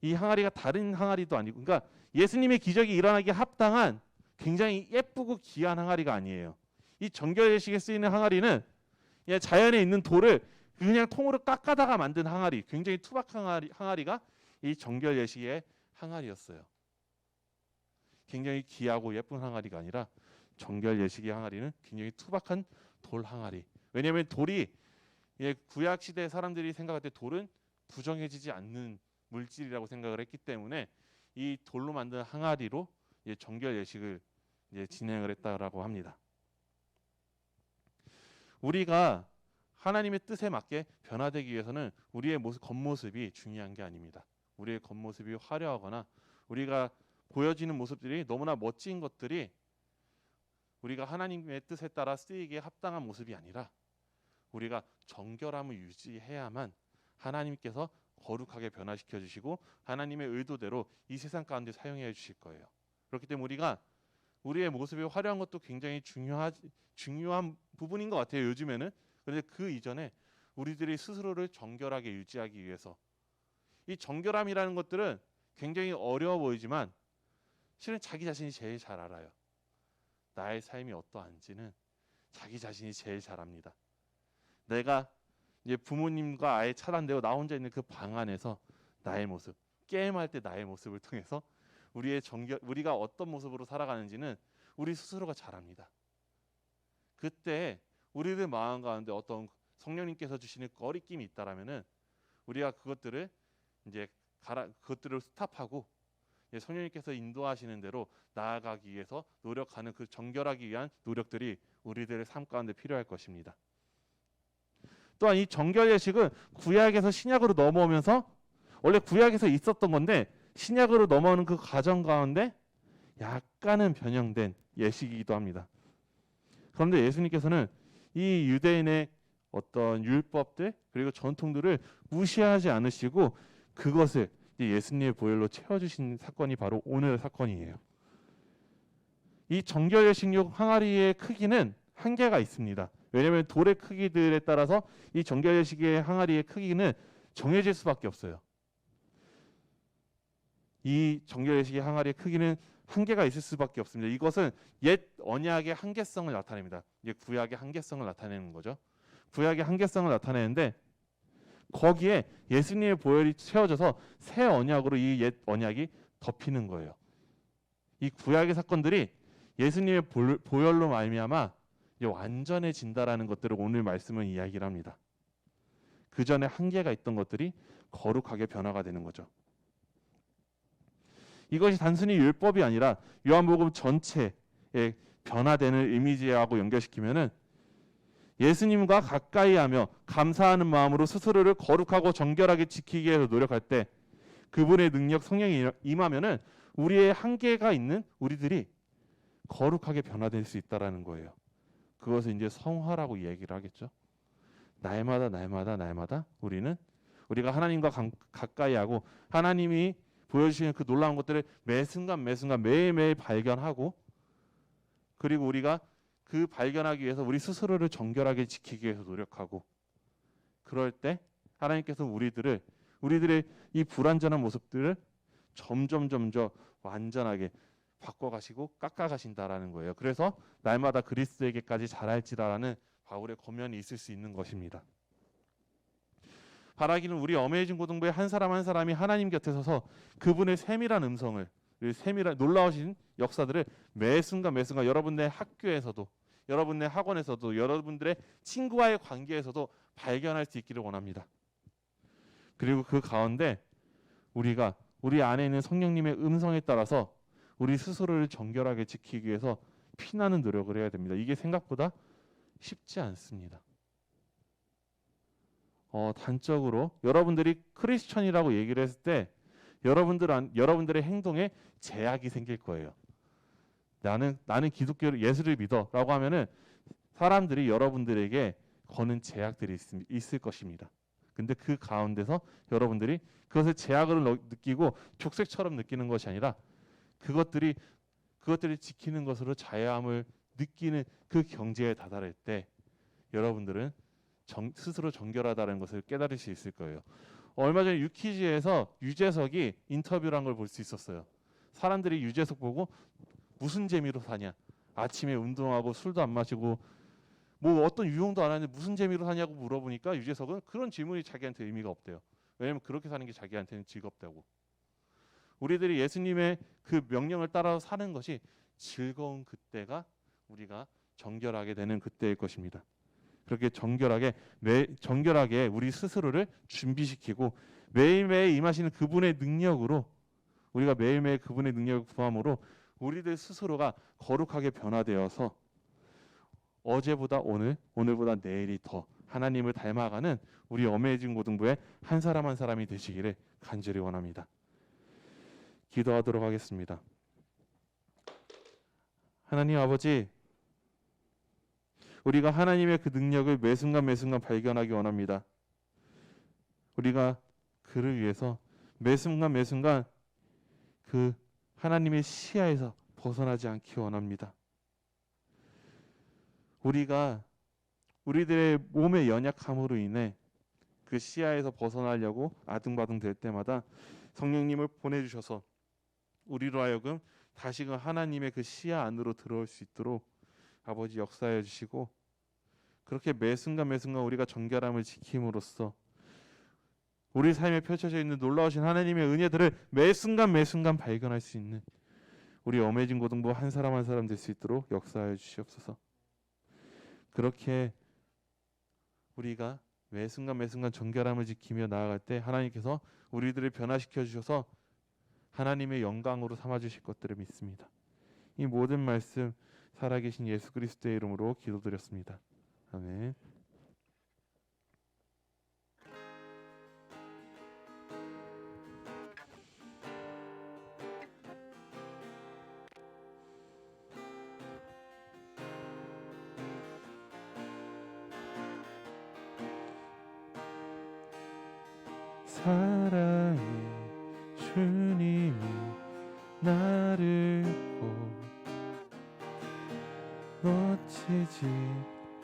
이 항아리가 다른 항아리도 아니고, 그러니까 예수님의 기적이 일어나기 합당한 굉장히 예쁘고 귀한 항아리가 아니에요. 이 정결 예식에 쓰이는 항아리는 그냥 자연에 있는 돌을 그냥 통으로 깎아다가 만든 항아리, 굉장히 투박한 항아리가 이 정결 예식의 항아리였어요. 굉장히 귀하고 예쁜 항아리가 아니라 정결 예식의 항아리는 굉장히 투박한 돌 항아리. 왜냐하면 돌이 구약 시대 사람들이 생각할 때 돌은 부정해지지 않는 물질이라고 생각을 했기 때문에 이 돌로 만든 항아리로 정결 예식을 진행을 했다라고 합니다. 우리가 하나님의 뜻에 맞게 변화되기 위해서는 우리의 겉모습이 중요한 게 아닙니다. 우리의 겉모습이 화려하거나 우리가 보여지는 모습들이 너무나 멋진 것들이 우리가 하나님의 뜻에 따라 쓰이기에 합당한 모습이 아니라 우리가 정결함을 유지해야만 하나님께서 거룩하게 변화시켜 주시고 하나님의 의도대로 이 세상 가운데 사용해 주실 거예요. 그렇기 때문에 우리가 우리의 모습이 화려한 것도 굉장히 중요한 부분인 것 같아요. 요즘에는. 그런데 그 이전에 우리들이 스스로를 정결하게 유지하기 위해서 이 정결함이라는 것들은 굉장히 어려워 보이지만 실은 자기 자신이 제일 잘 알아요. 나의 삶이 어떠한지는 자기 자신이 제일 잘 압니다. 내가 이제 부모님과 아예 차단되고 나 혼자 있는 그 방 안에서 나의 모습, 게임할 때 나의 모습을 통해서 우리가 어떤 모습으로 살아가는지는 우리 스스로가 잘 압니다. 그때 우리들 마음 가운데 어떤 성령님께서 주시는 꺼리낌이 있다라면은 우리가 그것들을 그것들을 스탑하고 성령님께서 인도하시는 대로 나아가기 위해서 노력하는 그 정결하기 위한 노력들이 우리들의 삶 가운데 필요할 것입니다. 또한 이 정결 예식은 구약에서 신약으로 넘어오면서 원래 구약에서 있었던 건데 신약으로 넘어오는 그 과정 가운데 약간은 변형된 예식이기도 합니다. 그런데 예수님께서는 이 유대인의 어떤 율법들 그리고 전통들을 무시하지 않으시고 그것을 예수님의 보혈로 채워주신 사건이 바로 오늘 사건이에요. 이 정결 예식용 항아리의 크기는 한계가 있습니다. 왜냐하면 돌의 크기들에 따라서 이 정결 예식의 항아리의 크기는 정해질 수밖에 없어요. 이 정결 예식의 항아리의 크기는 한계가 있을 수밖에 없습니다. 이것은 옛 언약의 한계성을 나타냅니다. 이제 구약의 한계성을 나타내는 거죠. 구약의 한계성을 나타내는데 거기에 예수님의 보혈이 채워져서 새 언약으로 이 옛 언약이 덮이는 거예요. 이 구약의 사건들이 예수님의 보혈로 말미암아 완전해진다라는 것들을 오늘 말씀은 이야기를 합니다. 그 전에 한계가 있던 것들이 거룩하게 변화가 되는 거죠. 이것이 단순히 율법이 아니라 요한복음 전체에 변화되는 이미지하고 연결시키면은 예수님과 가까이 하며 감사하는 마음으로 스스로를 거룩하고 정결하게 지키기 위해서 노력할 때 그분의 능력 성령이 임하면은 우리의 한계가 있는 우리들이 거룩하게 변화될 수 있다라는 거예요. 그것을 이제 성화라고 얘기를 하겠죠. 날마다 우리가 하나님과 가까이 하고 하나님이 보여주시는 그 놀라운 것들을 매 순간 매일매일 발견하고 그리고 우리가 그 발견하기 위해서 우리 스스로를 정결하게 지키기 위해서 노력하고 그럴 때 하나님께서 우리들의 이 불완전한 모습들을 점점 완전하게 바꿔가시고 깎아가신다라는 거예요. 그래서 날마다 그리스도에게까지 자랄지라라는 바울의 권면이 있을 수 있는 것입니다. 바라기는 우리 어메이징 고등부의 한 사람 한 사람이 하나님 곁에 서서 그분의 세밀한 음성을 놀라우신 역사들을 매 순간 여러분의 학교에서도 여러분의 학원에서도 여러분들의 친구와의 관계에서도 발견할 수 있기를 원합니다. 그리고 그 가운데 우리가 우리 안에 있는 성령님의 음성에 따라서 우리 스스로를 정결하게 지키기 위해서 피나는 노력을 해야 됩니다. 이게 생각보다 쉽지 않습니다. 단적으로 여러분들이 크리스천이라고 얘기를 했을 때 여러분들의 행동에 제약이 생길 거예요. 나는 기독교 예수를 믿어라고 하면은 사람들이 여러분들에게 거는 제약들이 있을 것입니다. 근데 그 가운데서 여러분들이 그것을 제약을 느끼고 족쇄처럼 느끼는 것이 아니라 그것들이 지키는 것으로 자유함을 느끼는 그 경지에 다다를 때 여러분들은 스스로 정결하다는 것을 깨달을 수 있을 거예요. 얼마 전에 유퀴즈에서 유재석이 인터뷰를 한 걸 볼 수 있었어요. 사람들이 유재석 보고 무슨 재미로 사냐, 아침에 운동하고 술도 안 마시고 뭐 어떤 유흥도 안 하는데 무슨 재미로 사냐고 물어보니까 유재석은 그런 질문이 자기한테 의미가 없대요. 왜냐하면 그렇게 사는 게 자기한테는 즐겁다고. 우리들이 예수님의 그 명령을 따라서 사는 것이 즐거운 그때가 우리가 정결하게 되는 그때일 것입니다. 그렇게 정결하게 우리 스스로를 준비시키고 매일매일 임하시는 그분의 능력으로 우리가 매일매일 그분의 능력을 구함으로 우리들 스스로가 거룩하게 변화되어서 어제보다 오늘보다 내일이 더 하나님을 닮아가는 우리 어메이징 고등부의 한 사람 한 사람이 되시기를 간절히 원합니다. 기도하도록 하겠습니다. 하나님 아버지, 우리가 하나님의 그 능력을 매 순간 발견하기 원합니다. 우리가 그를 위해서 매 순간 그 하나님의 시야에서 벗어나지 않기 원합니다. 우리가 우리들의 몸의 연약함으로 인해 그 시야에서 벗어나려고 아등바등 될 때마다 성령님을 보내주셔서 우리로 하여금 다시금 하나님의 그 시야 안으로 들어올 수 있도록 아버지 역사해 주시고, 그렇게 매 순간 우리가 정결함을 지킴으로써 우리 삶에 펼쳐져 있는 놀라우신 하나님의 은혜들을 매 순간 발견할 수 있는 우리 어메이징 고등부 한 사람 한 사람 될 수 있도록 역사해 주시옵소서. 그렇게 우리가 매 순간 정결함을 지키며 나아갈 때 하나님께서 우리들을 변화시켜 주셔서 하나님의 영광으로 삼아 주실 것들을 믿습니다. 이 모든 말씀 살아계신 예수 그리스도의 이름으로 기도드렸습니다. 아멘. 사랑의 주님이 나를 꼭 놓치지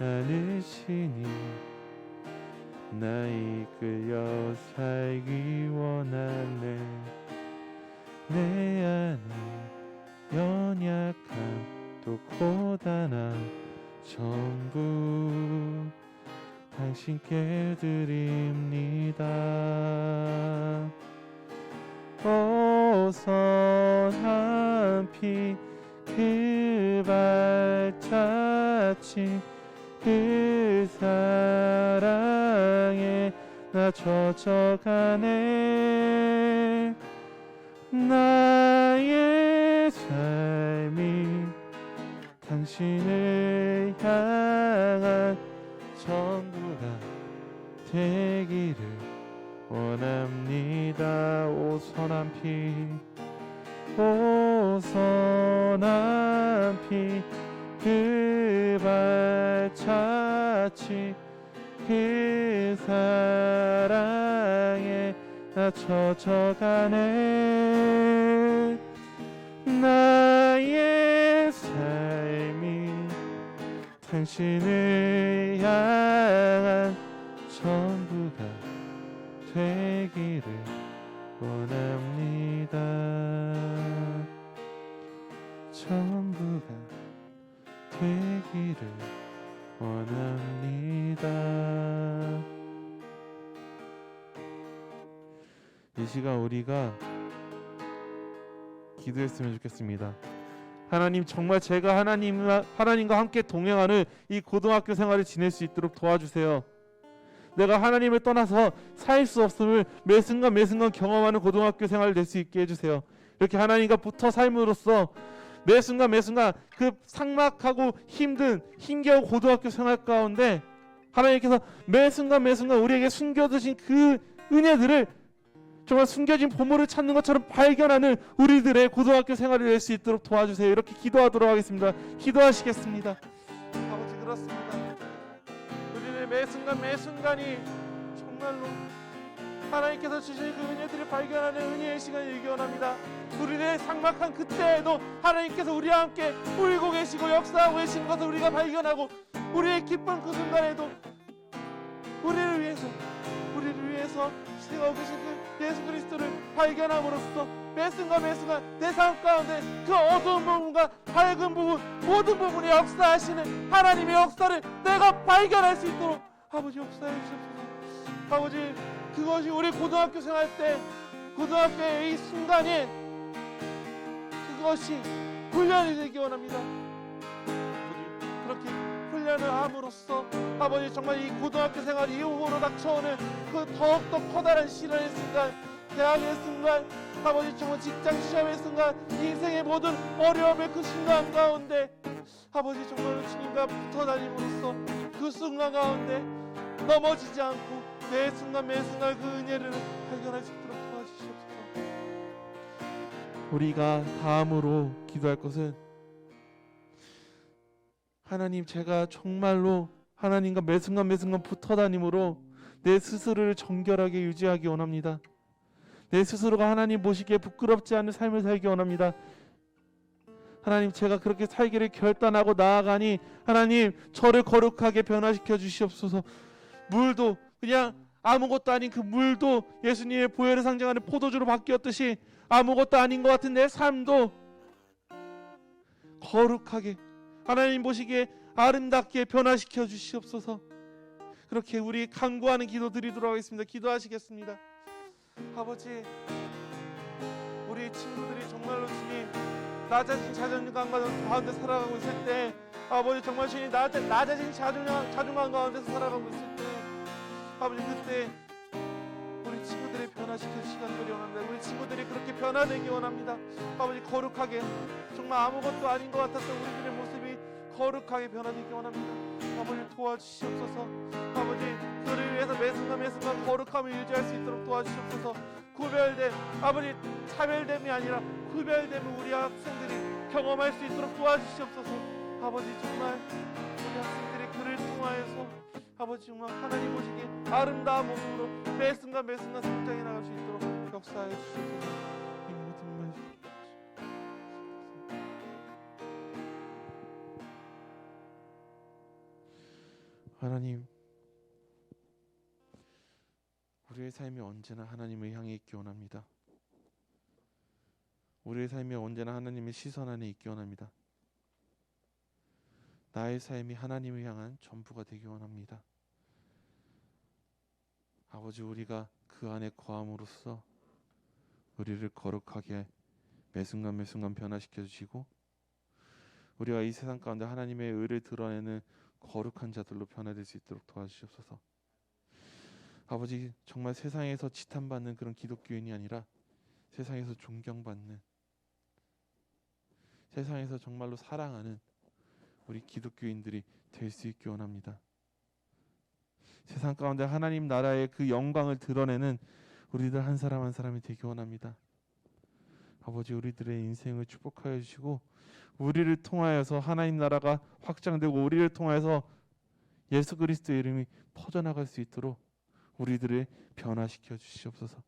않으시니 나 이끌려 살기 원하네. 내 안에 연약함 또 고단함 전부 당신께 드립니다. 오 선한 피 그 발자취 그 사랑에 나 젖어가네. 나의 삶이 당신을 향한 전부가 되기를 원합니다. 오 선한 피, 오 선한 피 그 발자취 그 사랑에 나 젖어가네. 나의 삶이 당신을 향한 전부가 되기를 원합니다. 전부가 되기를 원합니다. 이 시간 우리가 기도했으면 좋겠습니다. 하나님, 정말 제가 하나님과 함께 동행하는 이 고등학교 생활을 지낼 수 있도록 도와주세요. 내가 하나님을 떠나서 살 수 없음을 매 순간 매 순간 경험하는 고등학교 생활을 될 수 있게 해주세요. 이렇게 하나님과 붙어 삶으로써 매 순간 매 순간 그 삭막하고 힘겨운 고등학교 생활 가운데 하나님께서 매 순간 매 순간 우리에게 숨겨두신 그 은혜들을 정말 숨겨진 보물을 찾는 것처럼 발견하는 우리들의 고등학교 생활이 될 수 있도록 도와주세요. 이렇게 기도하도록 하겠습니다. 기도하시겠습니다. 아버지, 그렇습니다. 우리는 매 순간 매 순간이 정말로 하나님께서 주신 그 은혜들을 발견하는 은혜의 시간이 되기 원합니다. 우리의 삭막한 그때에도 하나님께서 우리와 함께 울고 계시고 역사하고 계신 것을 우리가 발견하고, 우리의 기쁜 그 순간에도 우리를 위해서 세워 계신 그 예수 그리스도를 발견함으로써 매 순간 매 순간 내 삶 가운데 그 어두운 부분과 밝은 부분, 모든 부분에 역사하시는 하나님의 역사를 내가 발견할 수 있도록 아버지 역사해 주옵소서. 아버지, 그것이 우리 고등학교 생활 때, 고등학교의 이 순간이 그것이 훈련이 되기 원합니다. 아버지, 그렇게 훈련을 함으로써 아버지 정말 이 고등학교 생활 이후로 닥쳐오는 그 더욱더 커다란 시련의 순간, 대학의 순간, 아버지 정말 직장 시험의 순간, 인생의 모든 어려움의 그 순간 가운데 아버지 정말로 주님과 붙어 다님으로써 그 순간 가운데 넘어지지 않고 매 순간 매 순간 그 은혜를 발견할 수 있도록 도와주시옵소서. 우리가 다음으로 기도할 것은, 하나님, 제가 정말로 하나님과 매 순간 매 순간 붙어 다님으로 내 스스로를 정결하게 유지하기 원합니다. 내 스스로가 하나님 보시기에 부끄럽지 않은 삶을 살기 원합니다. 하나님, 제가 그렇게 살기를 결단하고 나아가니 하나님 저를 거룩하게 변화시켜 주시옵소서. 물도 그냥 아무것도 아닌 그 물도 예수님의 보혈을 상징하는 포도주로 바뀌었듯이 아무것도 아닌 것 같은 내 삶도 거룩하게 하나님 보시기에 아름답게 변화시켜 주시옵소서. 그렇게 우리 간구하는 기도 드리도록 하겠습니다. 기도하시겠습니다. 아버지, 우리 친구들이 정말로 주님 낮아진 자존감 가운데 살아가고 있을 때, 아버지 정말 주님 낮아진 자존감 가운데서 살아가고 있을 때, 아버지 그때 우리 친구들이 변화시킬 시간들이 원합니다. 우리 친구들이 그렇게 변화되기 원합니다. 아버지, 거룩하게 정말 아무것도 아닌 것 같았던 우리들의 모습이 거룩하게 변화되기 원합니다. 아버지 도와주시옵소서. 아버지, 그를 위해서 매 순간 매 순간 거룩함을 유지할 수 있도록 도와주시옵소서. 구별됨, 아버지 차별됨이 아니라 구별됨을 우리 학생들이 경험할 수 있도록 도와주시옵소서. 아버지 정말 우리 학생들이 그를 통하여서 아버지 정말 하나님 보시기에 아름다운 모습으로 매 순간 매 순간 성장해 나갈 수 있도록 역사해 주시옵소서. 이 모든 말씀 하나님, 우리의 삶이 언제나 하나님을 향해 있기 원합니다. 우리의 삶이 언제나 하나님의 시선 안에 있기 원합니다. 나의 삶이 하나님을 향한 전부가 되기 원합니다. 아버지, 우리가 그 안에 거함으로써 우리를 거룩하게 매 순간 매 순간 변화시켜 주시고, 우리가 이 세상 가운데 하나님의 의를 드러내는 거룩한 자들로 변화될 수 있도록 도와주시옵소서. 아버지, 정말 세상에서 지탄받는 그런 기독교인이 아니라 세상에서 존경받는, 세상에서 정말로 사랑하는 우리 기독교인들이 될 수 있기 원합니다. 세상 가운데 하나님 나라의 그 영광을 드러내는 우리들 한 사람 한 사람이 되기 원합니다. 아버지, 우리들의 인생을 축복하여 주시고, 우리를 통하여서 하나님 나라가 확장되고 우리를 통하여서 예수 그리스도의 이름이 퍼져나갈 수 있도록 우리들을 변화시켜 주시옵소서.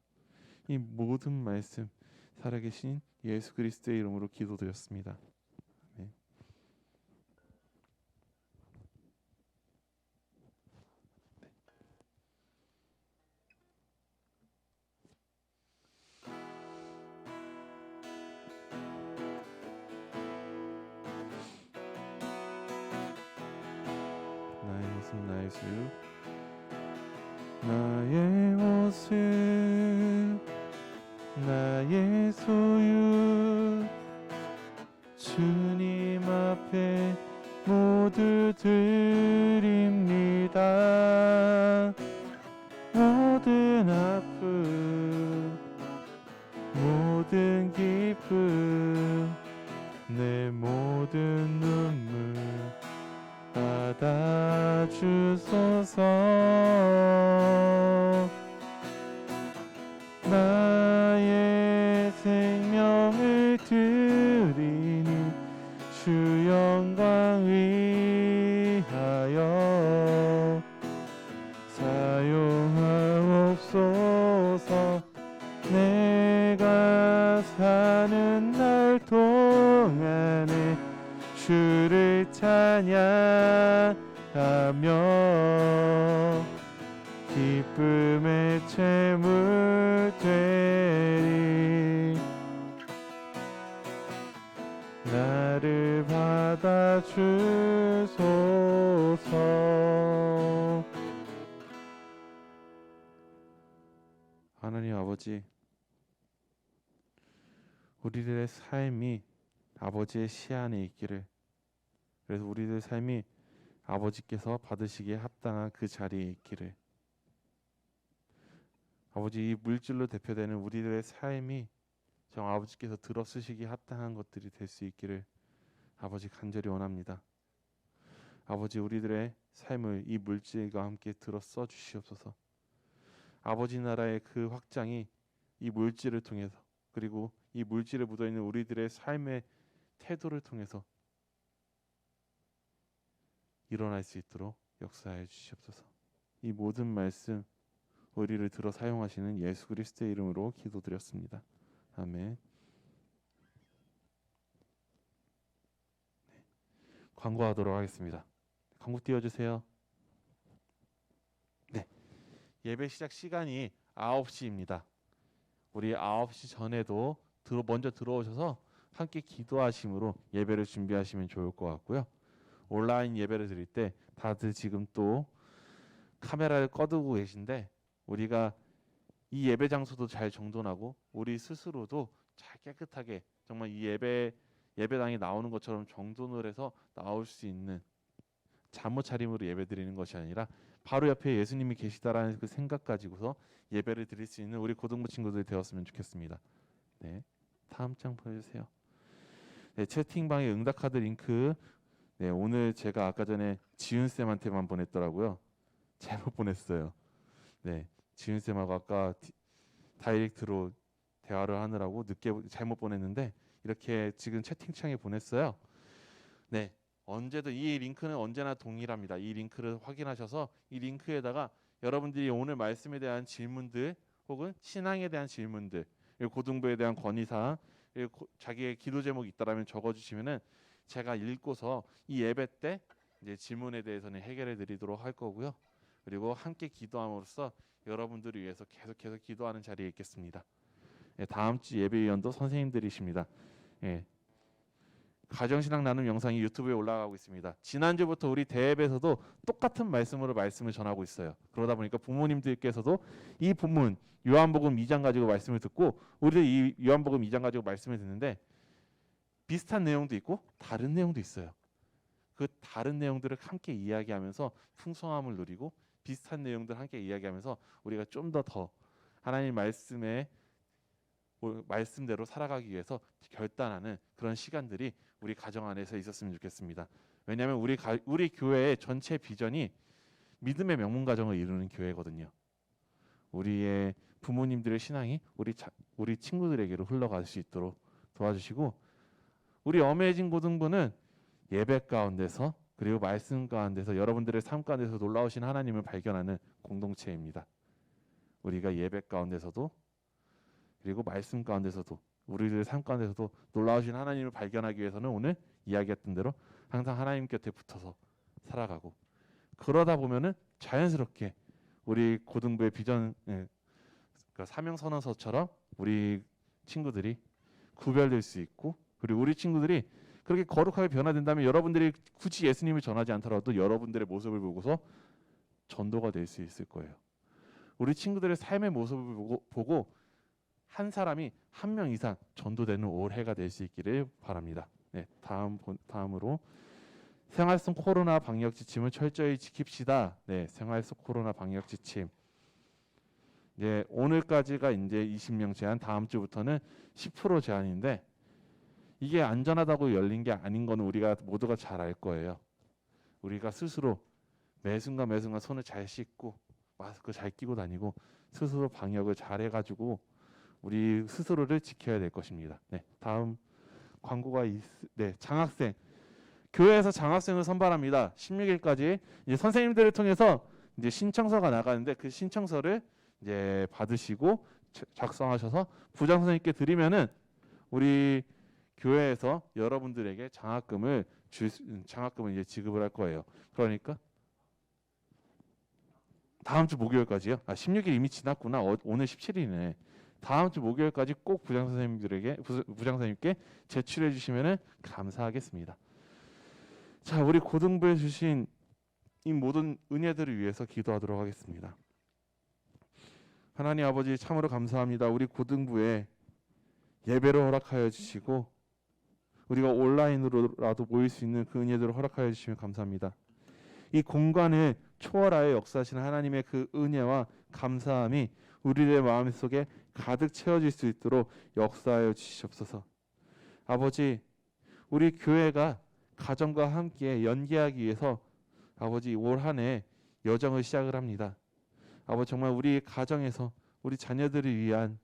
이 모든 말씀 살아계신 예수 그리스도의 이름으로 기도드렸습니다. 아멘. 나의 모습 나의 소유, 나의 모습 나의 소유, 주님 앞에 모두 드립니다. 나의 생명을 드리니 주 영광 위하여 사용하옵소서. 내가 사는 날 동안에 주를 찬양하며 기쁨의 채물 되리. 나를 받아주소서. 하나님 아버지, 우리들의 삶이 아버지의 시안에 있기를, 그래서 우리들의 삶이 아버지께서 받으시기에 합당한 그 자리에 있기를, 아버지 이 물질로 대표되는 우리들의 삶이 정 아버지께서 들어 쓰시기에 합당한 것들이 될 수 있기를 아버지 간절히 원합니다. 아버지 우리들의 삶을 이 물질과 함께 들어 써 주시옵소서. 아버지 나라의 그 확장이 이 물질을 통해서, 그리고 이 물질에 묻어있는 우리들의 삶의 태도를 통해서 일어날 수 있도록 역사해 주시옵소서. 이 모든 말씀 우리를 들어 사용하시는 예수 그리스도의 이름으로 기도드렸습니다. 아멘. 광고하도록 하겠습니다. 광고 띄워주세요. 네, 예배 시작 시간이 9시입니다. 우리 9시 전에도 먼저 들어오셔서 함께 기도하심으로 예배를 준비하시면 좋을 것 같고요. 온라인 예배를 드릴 때 다들 지금 또 카메라를 꺼두고 계신데, 우리가 이 예배 장소도 잘 정돈하고 우리 스스로도 잘 깨끗하게 정말 이 예배당에 나오는 것처럼 정돈을 해서 나올 수 있는 잠옷 차림으로 예배 드리는 것이 아니라 바로 옆에 예수님이 계시다라는 그 생각 가지고서 예배를 드릴 수 있는 우리 고등부 친구들이 되었으면 좋겠습니다. 네, 다음 장 보여주세요. 네, 채팅방에 응답카드 링크. 네, 오늘 제가 아까 전에 지은 쌤한테만 보냈더라고요. 잘못 보냈어요. 네, 지은 쌤하고 아까 다이렉트로 대화를 하느라고 늦게 잘못 보냈는데 이렇게 지금 채팅창에 보냈어요. 네, 언제든 이 링크는 언제나 동일합니다. 이 링크를 확인하셔서 이 링크에다가 여러분들이 오늘 말씀에 대한 질문들 혹은 신앙에 대한 질문들, 고등부에 대한 건의사항, 자기의 기도 제목이 있다라면 적어주시면은 제가 읽고서 이 예배 때 이제 질문에 대해서는 해결해 드리도록 할 거고요. 그리고 함께 기도함으로써 여러분들을 위해서 계속해서 기도하는 자리에 있겠습니다. 예, 다음 주 예배위원도 선생님들이십니다. 예, 가정신앙 나눔 영상이 유튜브에 올라가고 있습니다. 지난주부터 우리 대예배에서도 똑같은 말씀을 전하고 있어요. 그러다 보니까 부모님들께서도 이 본문 요한복음 2장 가지고 말씀을 듣고 우리도 이 요한복음 2장 가지고 말씀을 듣는데 비슷한 내용도 있고 다른 내용도 있어요. 그 다른 내용들을 함께 이야기하면서 풍성함을 누리고 비슷한 내용들 함께 이야기하면서 우리가 좀 더 하나님 말씀대로 살아가기 위해서 결단하는 그런 시간들이 우리 가정 안에서 있었으면 좋겠습니다. 왜냐하면 우리 교회의 전체 비전이 믿음의 명문 가정을 이루는 교회거든요. 우리의 부모님들의 신앙이 우리 친구들에게로 흘러갈 수 있도록 도와주시고, 우리 어메이징 고등부는 예배 가운데서 그리고 말씀 가운데서 여러분들의 삶 가운데서 놀라우신 하나님을 발견하는 공동체입니다. 우리가 예배 가운데서도 그리고 말씀 가운데서도 우리들의 삶 가운데서도 놀라우신 하나님을 발견하기 위해서는 오늘 이야기했던 대로 항상 하나님 곁에 붙어서 살아가고, 그러다 보면은 자연스럽게 우리 고등부의 비전, 그러니까 사명선언서처럼 우리 친구들이 구별될 수 있고, 그리고 우리 친구들이 그렇게 거룩하게 변화된다면 여러분들이 굳이 예수님을 전하지 않더라도 여러분들의 모습을 보고서 전도가 될 수 있을 거예요. 우리 친구들의 삶의 모습을 보고 한 사람이 한 명 이상 전도되는 올해가 될 수 있기를 바랍니다. 네, 다음으로 생활 속 코로나 방역 지침을 철저히 지킵시다. 네, 생활 속 코로나 방역 지침. 네, 오늘까지가 이제 20명 제한, 다음 주부터는 10% 제한인데 이게 안전하다고 열린 게 아닌 거는 우리가 모두가 잘 알 거예요. 우리가 스스로 매 순간 매 순간 손을 잘 씻고 마스크 잘 끼고 다니고 스스로 방역을 잘 해가지고 우리 스스로를 지켜야 될 것입니다. 네, 다음 광고가 네, 장학생. 교회에서 장학생을 선발합니다. 16일까지 이제 선생님들을 통해서 이제 신청서가 나가는데 그 신청서를 이제 받으시고 작성하셔서 부장 선생님께 드리면은 우리 교회에서 여러분들에게 장학금을 장학금을 이제 지급을 할 거예요. 그러니까 다음 주 목요일까지요. 16일 이미 지났구나. 오늘 17일이네. 다음 주 목요일까지 꼭 부장 선생님께 제출해 주시면은 감사하겠습니다. 자, 우리 고등부에 주신 이 모든 은혜들을 위해서 기도하도록 하겠습니다. 하나님 아버지 참으로 감사합니다. 우리 고등부에 예배를 허락하여 주시고 우리가 온라인으로라도 모일 수 있는 그 은혜들을 허락하여 주시면 감사합니다. 이 공간을 초월하여 역사하시는 하나님의 그 은혜와 감사함이 우리의 마음속에 가득 채워질 수 있도록 역사하여 주시옵소서. 아버지, 우리 교회가 가정과 함께 연계하기 위해서 아버지 올 한 해 여정을 시작을 합니다. 아버지 정말 우리 가정에서 우리 자녀들을 위한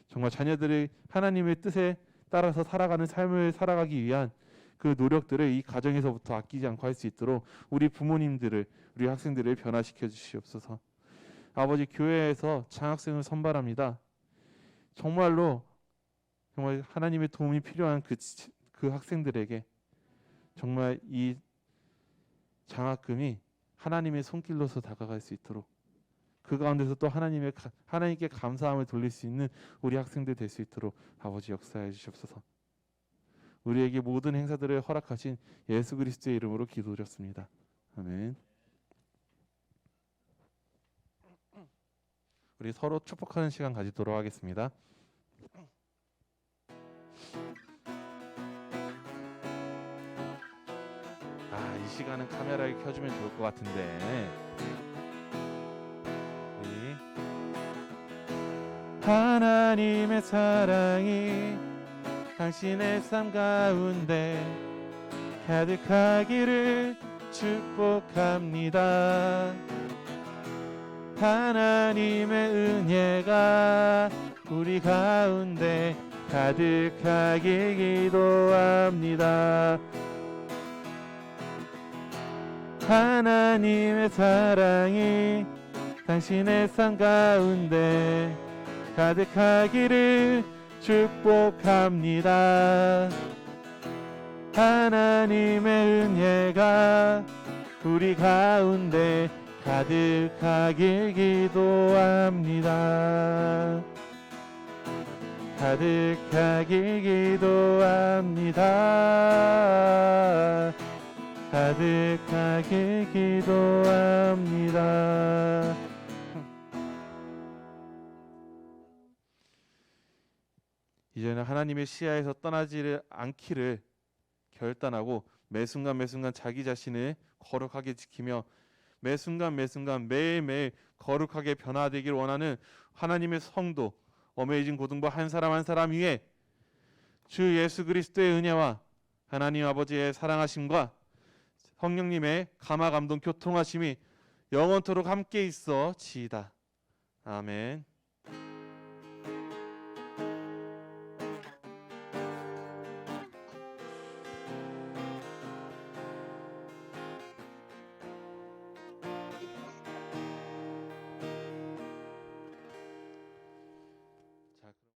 정말 자녀들이 하나님의 뜻에 따라서 살아가는 삶을 살아가기 위한 그 노력들을 이 가정에서부터 아끼지 않고 할 수 있도록 우리 부모님들을 우리 학생들을 변화시켜 주시옵소서. 아버지 교회에서 장학생을 선발합니다. 정말 하나님의 도움이 필요한 그 학생들에게 정말 이 장학금이 하나님의 손길로서 다가갈 수 있도록 그 가운데서 또 하나님께 감사함을 돌릴 수 있는 우리 학생들 될 수 있도록 아버지 역사해 주시옵소서. 우리에게 모든 행사들을 허락하신 예수 그리스도의 이름으로 기도드렸습니다. 아멘. 우리 서로 축복하는 시간 가지도록 하겠습니다. 이 시간은 카메라를 켜주면 좋을 것 같은데. 하나님의 사랑이 당신의 삶 가운데 가득하기를 축복합니다. 하나님의 은혜가 우리 가운데 가득하길 기도합니다. 하나님의 사랑이 당신의 삶 가운데 가득하기를 축복합니다. 하나님의 은혜가 우리 가운데 가득하길 기도합니다. 가득하길 기도합니다. 가득하길 기도합니다. 이제는 하나님의 시야에서 떠나지 않기를 결단하고 매 순간 자기 자신을 거룩하게 지키며 매 순간 매일매일 거룩하게 변화되기를 원하는 하나님의 성도 어메이징 고등부 한 사람 한 사람 위에 주 예수 그리스도의 은혜와 하나님 아버지의 사랑하심과 성령님의 감화 감동 교통하심이 영원토록 함께 있어 지이다. 아멘.